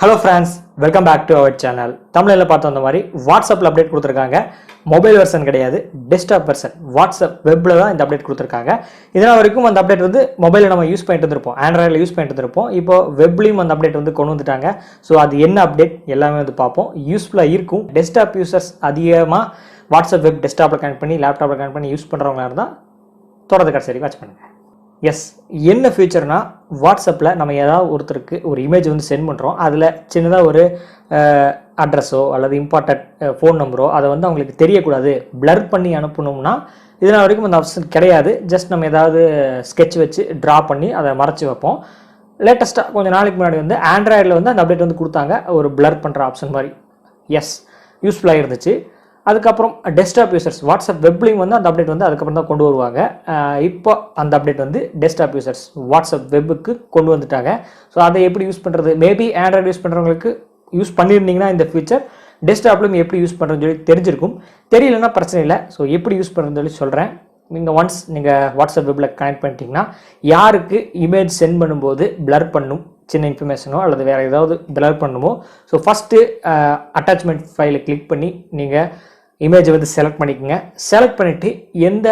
Hello friends, welcome back to our channel. தமிழ்ல பார்த்த அந்த மாதிரி வாட்ஸ்அப்ல அப்டேட் கொடுத்திருக்காங்க. மொபைல் வெர்ஷன் கிடையாது, டெஸ்க்டாப் வெர்ஷன். வாட்ஸ்அப் வெப்ல தான் இந்த அப்டேட் கொடுத்திருக்காங்க. இதனால வரைக்கும் அந்த அப்டேட் வந்து மொபைல்ல நம்ம யூஸ் பண்ணிட்டு இருப்போம். ஆண்ட்ராய்ட்ல யூஸ் பண்ணிட்டு இருப்போம். இப்போ வெப்லயும் அந்த அப்டேட் வந்து கொண்டு வந்துட்டாங்க. சோ அது என்ன அப்டேட் எல்லாமே வந்து பார்ப்போம். யூஸ்ஃபுல்லா இருக்கும். டெஸ்க்டாப் யூசர்ஸ் அதிகமா வாட்ஸ்அப் வெப் டெஸ்க்டாப்ல கனெக்ட் பண்ணி லேப்டாப்ல கனெக்ட் பண்ணி யூஸ் பண்றவங்களா இருந்தா தொடர்ந்து கடைசி வரைக்கும் வாட்ச் பண்ணுங்க. எஸ், என்ன ஃபீச்சர்னா வாட்ஸ்அப்பில் நம்ம ஏதாவது ஒருத்தருக்கு ஒரு இமேஜ் வந்து சென்ட் பண்ணுறோம். அதில் சின்னதாக ஒரு அட்ரஸோ அல்லது இம்பார்ட்டன்ட் ஃபோன் நம்பரோ அதை வந்து அவங்களுக்கு தெரியக்கூடாது, பிளர் பண்ணி அனுப்பணும்னா இதனால் வரைக்கும் அந்த ஆப்ஷன் கிடையாது. ஜஸ்ட் நம்ம ஏதாவது ஸ்கெட்ச் வச்சு ட்ரா பண்ணி அதை மறைச்சி வைப்போம். லேட்டஸ்ட்டாக கொஞ்சம் நாளைக்கு முன்னாடி வந்து ஆண்ட்ராய்டில் வந்து அந்த அப்டேட் வந்து கொடுத்தாங்க, ஒரு பிளர் பண்ணுற ஆப்ஷன் மாதிரி. எஸ், யூஸ்ஃபுல்லாக இருந்துச்சு. அதுக்கப்புறம் டெஸ்க்டாப் யூசர்ஸ் வாட்ஸ்அப் வெப்லையும் வந்து அந்த அப்டேட் வந்து அதுக்கப்புறம் தான் கொண்டு வருவாங்க. இப்போ அந்த அப்டேட் வந்து டெஸ்க்டாப் யூசர்ஸ் வாட்ஸ்அப் வெப்புக்கு கொண்டு வந்துட்டாங்க. ஸோ அதை எப்படி யூஸ் பண்ணுறது, மேபி ஆண்ட்ராய்டு யூஸ் பண்ணுறவங்களுக்கு யூஸ் பண்ணியிருந்தீங்கன்னா இந்த ஃபீச்சர் டெஸ்க்டாப்லையும் எப்படி யூஸ் பண்ணுறதுன்னு சொல்லி தெரிஞ்சிருக்கும். தெரியலன்னா பிரச்சனை இல்லை. ஸோ எப்படி யூஸ் பண்ணுறதுன்னு சொல்லி சொல்கிறேன். நீங்கள் ஒன்ஸ் நீங்கள் வாட்ஸ்அப் வெப்பில் கனெக்ட் பண்ணிட்டீங்கன்னா யாருக்கு இமேஜ் சென்ட் பண்ணும்போது பிளர் பண்ணும், சின்ன இன்ஃபர்மேஷனோ அல்லது வேறு ஏதாவது பிளர் பண்ணுமோ, ஸோ ஃபஸ்ட்டு அட்டாச்மெண்ட் ஃபைலை கிளிக் பண்ணி நீங்கள் இமேஜை வந்து செலக்ட் பண்ணிக்கோங்க. செலக்ட் பண்ணிவிட்டு எந்த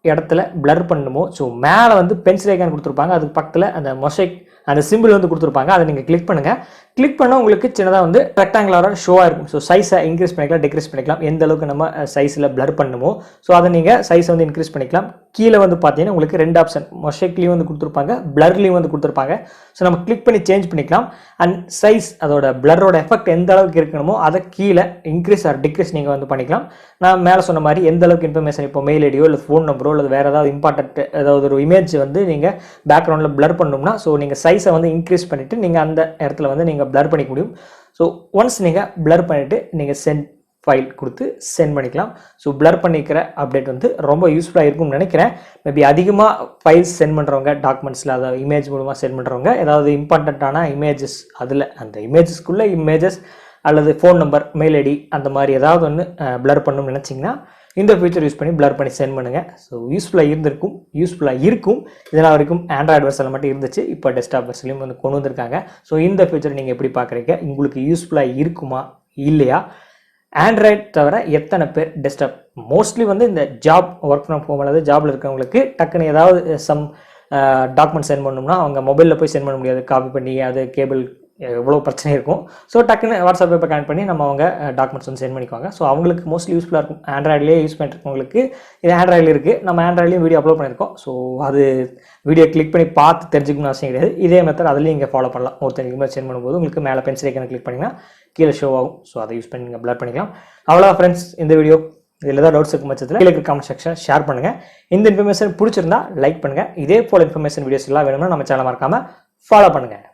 இடத்துல பிளர் பண்ணுமோ, ஸோ மேலே வந்து பென்சில் ஐக்கான் கொடுத்துருப்பாங்க, அதுக்கு பக்கத்தில் அந்த மொசைக் அந்த சிம்பிள் வந்து கொடுத்துருப்பாங்க, அதை நீங்கள் கிளிக் பண்ணுங்கள். கிளிக் பண்ணால் உங்களுக்கு சின்னதாக வந்து ரெக்டாங்குலராக ஷோவாக இருக்கும். ஸோ சைஸை இன்க்ரீஸ் பண்ணிக்கலாம், டிக்ரீஸ் பண்ணிக்கலாம், எந்த அளவுக்கு நம்ம சைஸில் பிளர் பண்ணுமோ ஸோ அதை நீங்கள் சைஸை வந்து இன்க்ரீஸ் பண்ணிக்கலாம். கீழே வந்து பார்த்தீங்கன்னா உங்களுக்கு ரெண்டு ஆப்ஷன், மொசைக்லேயும் வந்து கொடுத்துருப்பாங்க, பிளர்லேயும் வந்து கொடுத்துருப்பாங்க. ஸோ நம்ம கிளிக் பண்ணி சேஞ்ச் பண்ணிக்கலாம். அண்ட் சைஸ் அதோட பிளரோட எஃபெக்ட் எந்த அளவுக்கு இருக்கணுமோ அதை கீழே இன்க்ரீஸ் ஆர் டிக்ரீஸ் நீங்கள் வந்து பண்ணிக்கலாம். நான் மேலே சொன்ன மாதிரி எந்த அளவுக்கு இன்ஃபர்மேஷன், இப்போ மெயில் ஐடியோ இல்லை ஃபோன் நம்பரோ அல்லது வேறு ஏதாவது இம்பார்ட்டன்ட் ஏதாவது ஒரு இமேஜ் வந்து நீங்கள் பேக்ரவுண்டில் பிளர் பண்ணணும்னா ஸோ நீங்கள் சைஸை வந்து இன்க்ரீஸ் பண்ணிவிட்டு நீங்கள் அந்த இடத்துல வந்து நீங்கள் பிளர் பண்ணிக்க முடியும். ஸோ ஒன்ஸ் நீங்கள் பிளர் பண்ணிவிட்டு நீங்கள் சென்ட் ஃபைல் கொடுத்து சென்ட் பண்ணிக்கலாம். ஸோ பிளர் பண்ணிக்கிற அப்டேட் வந்து ரொம்ப யூஸ்ஃபுல்லாக இருக்கும்னு நினைக்கிறேன். மேபி அதிகமாக ஃபைல்ஸ் சென்ட் பண்ணுறவங்க, டாக்குமெண்ட்ஸில் அதாவது இமேஜ் மூலமாக சென்ட் பண்ணுறவங்க, ஏதாவது இம்பார்ட்டண்ட்டான இமேஜஸ் அதில் அந்த இமேஜஸ்க்குள்ளே இமேஜஸ் அல்லது ஃபோன் நம்பர், மெயில் ஐடி அந்த மாதிரி ஏதாவது ஒன்று பிளர் பண்ணணும்னு நினச்சிங்கன்னா இந்த ஃபீச்சர் யூஸ் பண்ணி பிளர் பண்ணி சென்ட் பண்ணுங்கள். ஸோ யூஸ்ஃபுல்லாக இருக்கும். இதனால் வரைக்கும் ஆண்ட்ராய்டு வெர்ஷனில் மட்டும் இருந்துச்சு, இப்போ டெஸ்க்டாப் வெர்ஷன்லையும் வந்து கொண்டு வந்திருக்காங்க. ஸோ இந்த ஃபீச்சர் நீங்கள் எப்படி பார்க்குறீங்க, உங்களுக்கு யூஸ்ஃபுல்லாக இருக்குமா இல்லையா? ஆண்ட்ராய்டு தவிர எத்தனை பேர் டெஸ்க்டாப், மோஸ்ட்லி வந்து இந்த ஜாப் ஒர்க் ஃப்ரம் ஹோம் அல்லது ஜாபில் இருக்கிறவங்களுக்கு டக்குன்னு ஏதாவது சம் டாக்குமெண்ட் சென்ட் பண்ணணும்னா அவங்க மொபைலில் போய் சென்ட் பண்ண முடியாது, காப்பி பண்ணி அது கேபிள் எவ்வளோ பிரச்சனை இருக்கும். ஸோ டக்குன்னு வாட்ஸ்அப் இப்போ கனெக்ட் பண்ணி நம்ம அவங்க டாக்குமெண்ட்ஸ் வந்து சென்ட் பண்ணிக்குவாங்க. ஸோ அவங்களுக்கு மோஸ்ட்லி யூஸ்ஃபுல்லாக இருக்கும். ஆண்ட்ராய்ட்லேயே யூஸ் பண்ணிருக்கவங்களுக்கு இது ஆண்ட்ராய்டில் இருக்குது, நம்ம ஆண்ட்ராய்ட்லேயும் வீடியோ அப்லோட் பண்ணியிருக்கோம். ஸோ அது வீடியோ கிளிக் பண்ணி பார்த்து தெரிஞ்சுக்கணும்னு அவசியம் கிடையாது. இதே மெத்தட் அதுலேயும் நீங்கள் ஃபாலோ பண்ணலாம். ஒருத்தருக்கு இமேஜ் சென்ட் பண்ணும்போது உங்களுக்கு மேலே பென்சில் ஐக்கானை கிளிக் பண்ணிங்கன்னா கீழே ஷோ ஆகும். ஸோ அதை யூஸ் பண்ணி நீங்கள் பிளர் பண்ணிக்கலாம். அவ்வளோ ஃப்ரெண்ட்ஸ், இந்த வீடியோ இதில் ஏதாவது டவுட்ஸ் இருக்கும் பட்சத்தில் கீழே கமெண்ட் செக்ஷன் ஷேர் பண்ணுங்கள். இந்த இன்ஃபர்மேஷன் பிடிச்சிருந்தா லைக் பண்ணுங்கள். இதே போல் இன்ஃபர்மேஷன் வீடியோஸ் எல்லாம் வேணும்னா நம்ம சேனல் மறக்காமல் ஃபாலோ பண்ணுங்கள்.